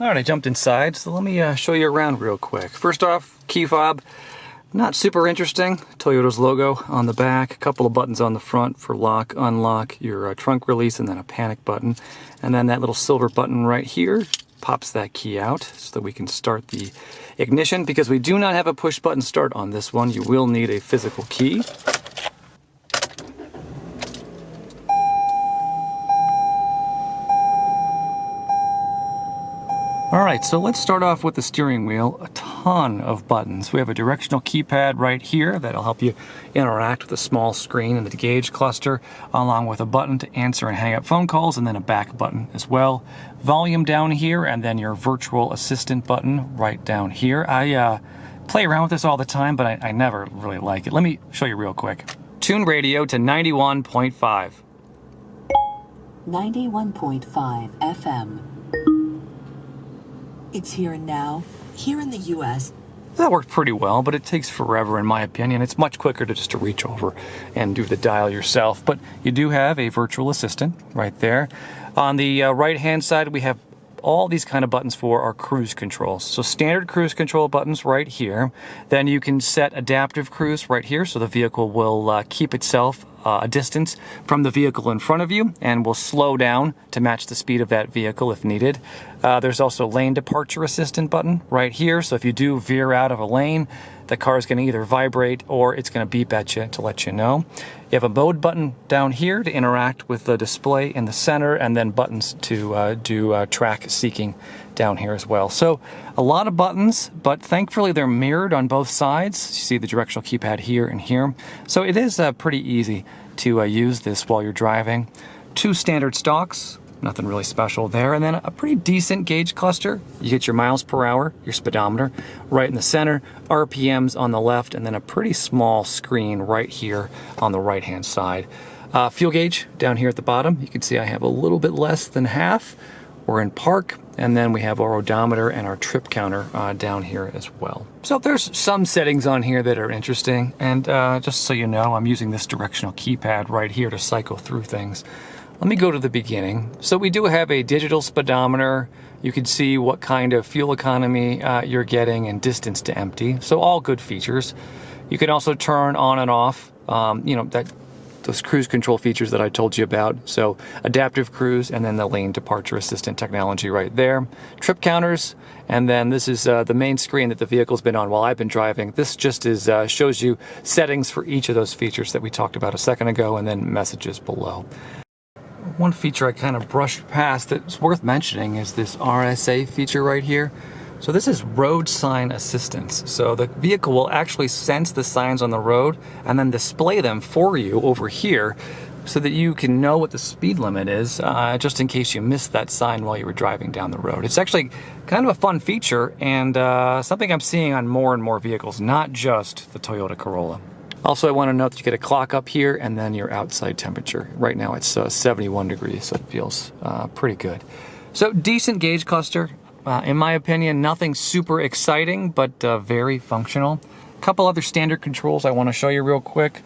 All right, I jumped inside, so let me show you around real quick. First off, key fob, not super interesting. Toyota's logo on the back, a couple of buttons on the front for lock, unlock, your trunk release, and then a panic button. And then that little silver button right here pops that key out so that we can start the ignition. Because we do not have a push button start on this one, you will need a physical key. All right, so let's start off with the steering wheel. A ton of buttons. We have a directional keypad right here that'll help you interact with a small screen in the gauge cluster, along with a button to answer and hang up phone calls, and then a back button as well. Volume down here, and then your virtual assistant button right down here. I play around with this all the time, but I never really like it. Let me show you real quick. Tune radio to 91.5. 91.5 FM. It's here and now, here in the U.S. That worked pretty well, but it takes forever in my opinion. It's much quicker to reach over and do the dial yourself. But you do have a virtual assistant right there. On the right-hand side, we have all these kind of buttons for our cruise controls. So standard cruise control buttons right here. Then you can set adaptive cruise right here, so the vehicle will keep itself a distance from the vehicle in front of you and will slow down to match the speed of that vehicle if needed. There's also lane departure assistant button right here, so if you do veer out of a lane, the car is going to either vibrate or it's going to beep at you to let you know. You have a mode button down here to interact with the display in the center, and then buttons to do track seeking down here as well. So a lot of buttons, but thankfully they're mirrored on both sides. You see the directional keypad here and here. So it is pretty easy to use this while you're driving. 2 standard stalks. Nothing really special there. And then a pretty decent gauge cluster. You get your miles per hour, your speedometer right in the center, RPMs on the left, and then a pretty small screen right here on the right-hand side. Fuel gauge down here at the bottom. You can see I have a little bit less than half. We're in park, and then we have our odometer and our trip counter down here as well. So there's some settings on here that are interesting, and just so you know, I'm using this directional keypad right here to cycle through things. Let me go to the beginning. So we do have a digital speedometer. You can see what kind of fuel economy you're getting and distance to empty. So all good features. You can also turn on and off, those cruise control features that I told you about. So adaptive cruise, and then the lane departure assistant technology right there. Trip counters, and then this is the main screen that the vehicle's been on while I've been driving. This just is shows you settings for each of those features that we talked about a second ago, and then messages below. One feature I kind of brushed past that's worth mentioning is this RSA feature right here. So this is road sign assistance. So the vehicle will actually sense the signs on the road and then display them for you over here so that you can know what the speed limit is, just in case you missed that sign while you were driving down the road. It's actually kind of a fun feature, and something I'm seeing on more and more vehicles, not just the Toyota Corolla. Also, I want to note that you get a clock up here and then your outside temperature. Right now it's 71 degrees, so it feels pretty good. So decent gauge cluster. In my opinion, nothing super exciting, but very functional. A couple other standard controls I want to show you real quick.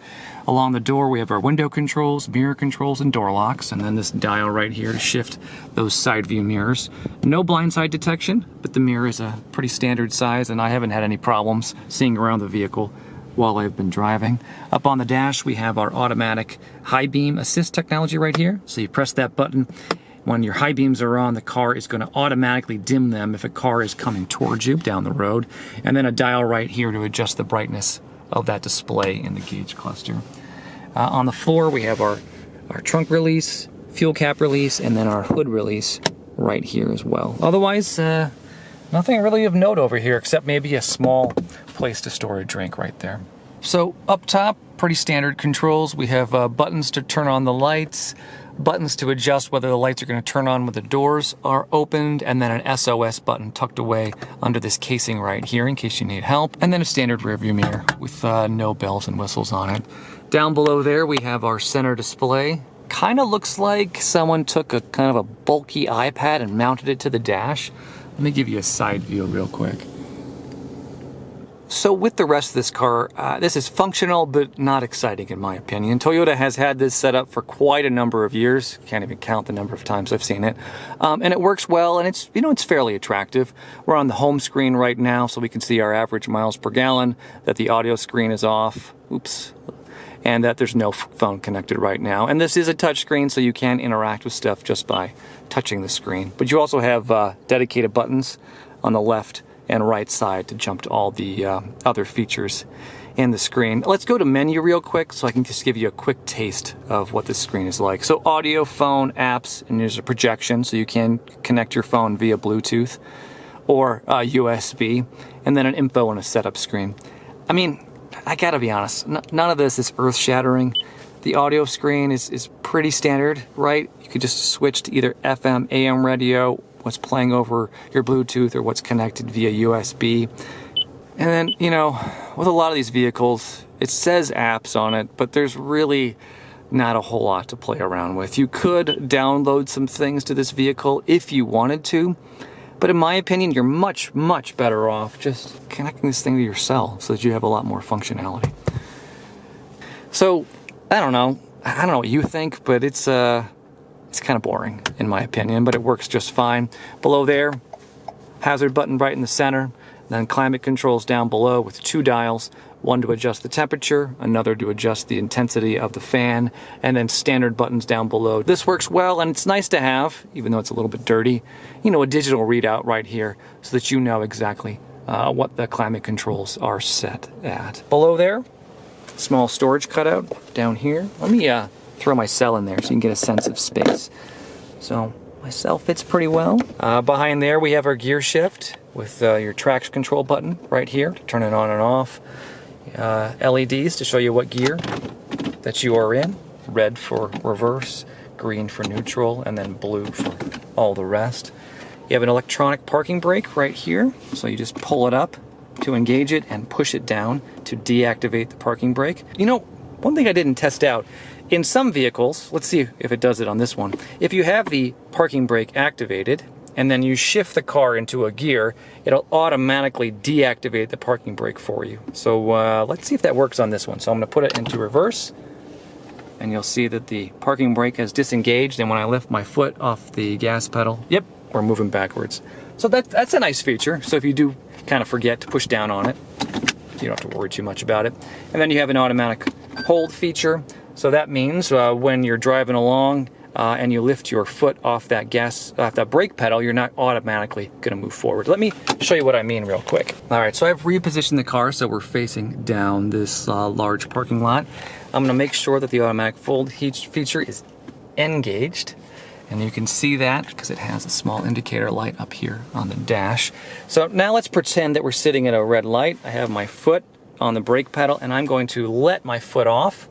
Along the door, we have our window controls, mirror controls, and door locks, and then this dial right here to shift those side view mirrors. No blindside detection, but the mirror is a pretty standard size, and I haven't had any problems seeing around the vehicle while I've been driving. Up on the dash, we have our automatic high beam assist technology right here. So you press that button. When your high beams are on, the car is going to automatically dim them if a car is coming towards you down the road. And then a dial right here to adjust the brightness of that display in the gauge cluster. On the floor, we have our trunk release, fuel cap release, and then our hood release right here as well. Otherwise, nothing really of note over here except maybe a small place to store a drink right there. So up top, pretty standard controls. We have buttons to turn on the lights, buttons to adjust whether the lights are going to turn on when the doors are opened, and then an SOS button tucked away under this casing right here in case you need help, and then a standard rear view mirror with no bells and whistles on it. Down below there we have our center display. Kind of looks like someone took a kind of a bulky iPad and mounted it to the dash. Let me give you a side view real quick. So with the rest of this car, this is functional but not exciting in my opinion. Toyota has had this set up for quite a number of years. Can't even count the number of times I've seen it. And it works well, and it's, you know, it's fairly attractive. We're on the home screen right now, so we can see our average miles per gallon, that the audio screen is off. Oops. And that there's no phone connected right now. And this is a touch screen, so you can interact with stuff just by touching the screen. But you also have dedicated buttons on the left and right side to jump to all the other features in the screen. Let's go to menu real quick so I can just give you a quick taste of what this screen is like. So audio, phone, apps, and there's a projection, so you can connect your phone via Bluetooth or USB, and then an info and a setup screen. I mean, I gotta be honest, none of this is earth-shattering. The audio screen is pretty standard, right? You could just switch to either FM, AM radio, what's playing over your Bluetooth, or what's connected via USB. And then, you know, with a lot of these vehicles, it says apps on it, but there's really not a whole lot to play around with. You could download some things to this vehicle if you wanted to, but in my opinion, you're much, much better off just connecting this thing to your cell so that you have a lot more functionality. So, I don't know what you think, but it's kind of boring in my opinion, but it works just fine. Below there, hazard button right in the center, then climate controls down below with 2 dials, one to adjust the temperature, another to adjust the intensity of the fan, and then standard buttons down below. This works well, and it's nice to have, even though it's a little bit dirty, you know, a digital readout right here so that you know exactly what the climate controls are set at. Below there, small storage cutout down here. Let me throw my cell in there so you can get a sense of space. So my cell fits pretty well. Behind there we have our gear shift with your traction control button right here to turn it on and off. LEDs to show you what gear that you are in. Red for reverse, green for neutral, and then blue for all the rest. You have an electronic parking brake right here, so you just pull it up to engage it and push it down to deactivate the parking brake. You know, one thing I didn't test out, in some vehicles, let's see if it does it on this one. If you have the parking brake activated and then you shift the car into a gear, it'll automatically deactivate the parking brake for you. So let's see if that works on this one. So I'm going to put it into reverse, and you'll see that the parking brake has disengaged, and when I lift my foot off the gas pedal, yep, we're moving backwards. So that's a nice feature. So if you do kind of forget to push down on it, you don't have to worry too much about it. And then you have an automatic hold feature. So that means when you're driving along and you lift your foot off that brake pedal, you're not automatically going to move forward. Let me show you what I mean real quick. All right, so I've repositioned the car so we're facing down this large parking lot. I'm going to make sure that the automatic fold feature is engaged. And you can see that because it has a small indicator light up here on the dash. So now let's pretend that we're sitting at a red light. I have my foot on the brake pedal, and I'm going to let my foot off.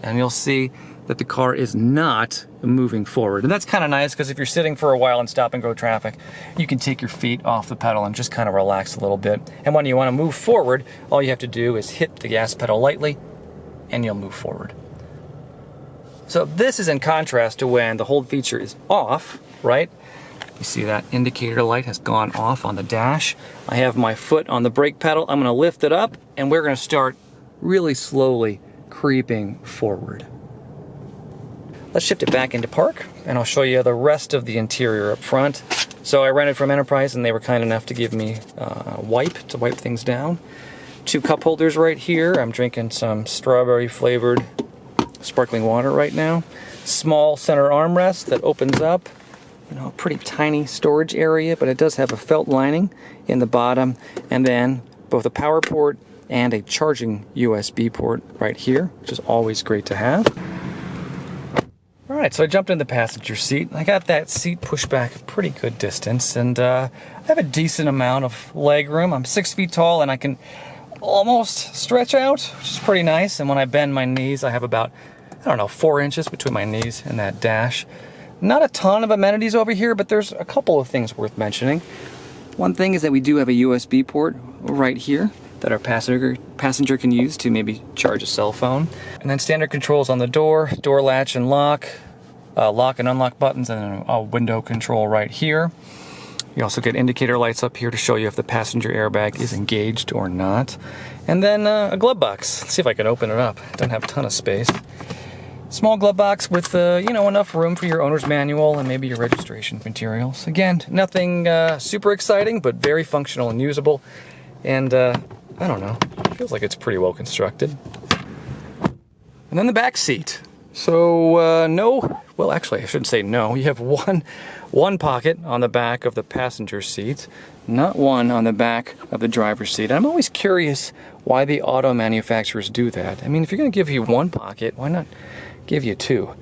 And you'll see that the car is not moving forward. And that's kind of nice because if you're sitting for a while in stop and go traffic, you can take your feet off the pedal and just kind of relax a little bit. And when you want to move forward, all you have to do is hit the gas pedal lightly and you'll move forward. So this is in contrast to when the hold feature is off, right? You see that indicator light has gone off on the dash. I have my foot on the brake pedal. I'm going to lift it up and we're going to start really slowly creeping forward. Let's shift it back into park and I'll show you the rest of the interior up front. So I rented from Enterprise and they were kind enough to give me a wipe to wipe things down. 2 cup holders right here. I'm drinking some strawberry flavored sparkling water right now. Small center armrest that opens up. You know, a pretty tiny storage area, but it does have a felt lining in the bottom, and then both a power port and a charging USB port right here, which is always great to have. All right, so I jumped in the passenger seat. I got that seat pushed back a pretty good distance, and I have a decent amount of leg room. I'm 6 feet tall, and I can almost stretch out, which is pretty nice. And when I bend my knees, I have about, 4 inches between my knees and that dash. Not a ton of amenities over here, but there's a couple of things worth mentioning. One thing is that we do have a USB port right here that our passenger can use to maybe charge a cell phone. And then standard controls on the door latch and lock and unlock buttons, and then a window control right here. You also get indicator lights up here to show you if the passenger airbag is engaged or not. And then a glove box. Let's see if I can open it up. It doesn't have a ton of space. Small glove box with, you know, enough room for your owner's manual and maybe your registration materials. Again, nothing super exciting, but very functional and usable. And I don't know, feels like it's pretty well constructed. And then the back seat. So no, well actually I shouldn't say no. You have one pocket on the back of the passenger seat, not one on the back of the driver's seat. I'm always curious why the auto manufacturers do that. I mean, if you're going to give you one pocket, why not give you two?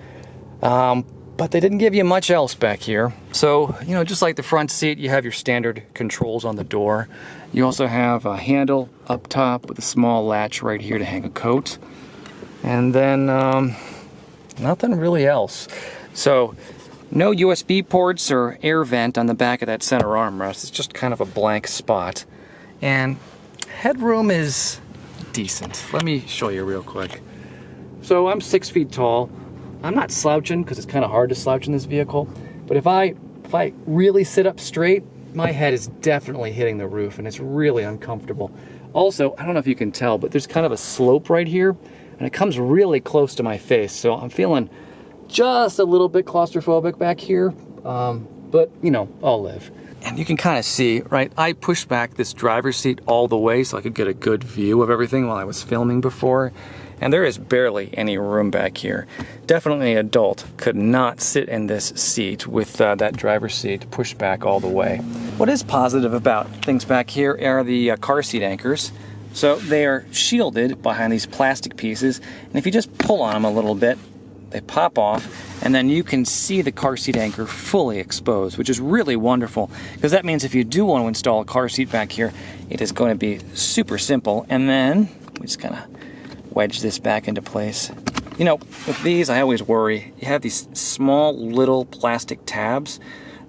But they didn't give you much else back here. So, you know, just like the front seat, you have your standard controls on the door. You also have a handle up top with a small latch right here to hang a coat. And then nothing really else. So no USB ports or air vent on the back of that center armrest. It's just kind of a blank spot. And headroom is decent. Let me show you real quick. So I'm 6 feet tall. I'm not slouching because it's kind of hard to slouch in this vehicle. But if I really sit up straight, my head is definitely hitting the roof and it's really uncomfortable. Also, I don't know if you can tell, but there's kind of a slope right here and it comes really close to my face. So I'm feeling just a little bit claustrophobic back here, but you know, I'll live. And you can kind of see, right, I pushed back this driver's seat all the way so I could get a good view of everything while I was filming before. And there is barely any room back here. Definitely an adult could not sit in this seat with that driver's seat pushed back all the way. What is positive about things back here are the car seat anchors. So they are shielded behind these plastic pieces, and if you just pull on them a little bit, they pop off, and then you can see the car seat anchor fully exposed, which is really wonderful, because that means if you do want to install a car seat back here, it is going to be super simple. And then we just kind of wedge this back into place. You know, with these, I always worry. You have these small little plastic tabs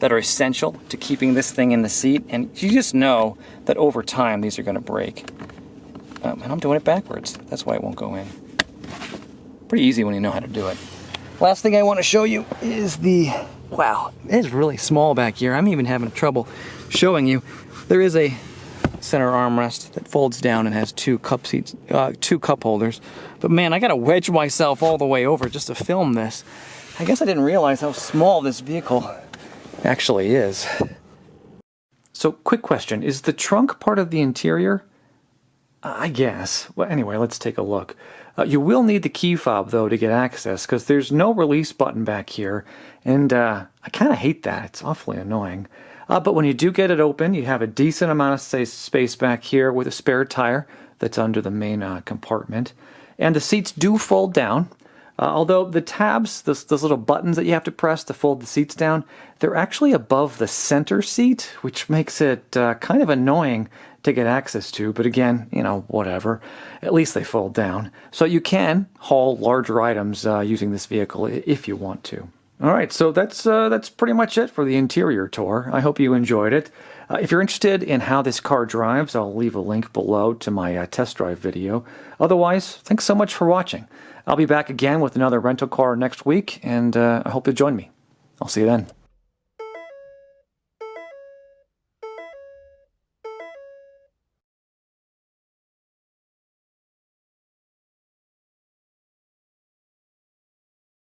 that are essential to keeping this thing in the seat, and you just know that over time these are going to break. And I'm doing it backwards. That's why it won't go in. Pretty easy when you know how to do it. Last thing I want to show you is the, wow, it is really small back here. I'm even having trouble showing you. There is a center armrest that folds down and has two cup holders. But man, I gotta wedge myself all the way over just to film this. I guess I didn't realize how small this vehicle actually is. So, quick question, is the trunk part of the interior? I guess. Well, anyway, let's take a look. You will need the key fob, though, to get access, because there's no release button back here, and I kind of hate that. It's awfully annoying. But when you do get it open, you have a decent amount of space back here with a spare tire that's under the main compartment. And the seats do fold down, although the tabs, those little buttons that you have to press to fold the seats down, they're actually above the center seat, which makes it kind of annoying to get access to, but again, you know, whatever. At least they fold down. So you can haul larger items using this vehicle if you want to. All right, so that's pretty much it for the interior tour. I hope you enjoyed it. If you're interested in how this car drives, I'll leave a link below to my test drive video. Otherwise, thanks so much for watching. I'll be back again with another rental car next week, and I hope you'll join me. I'll see you then.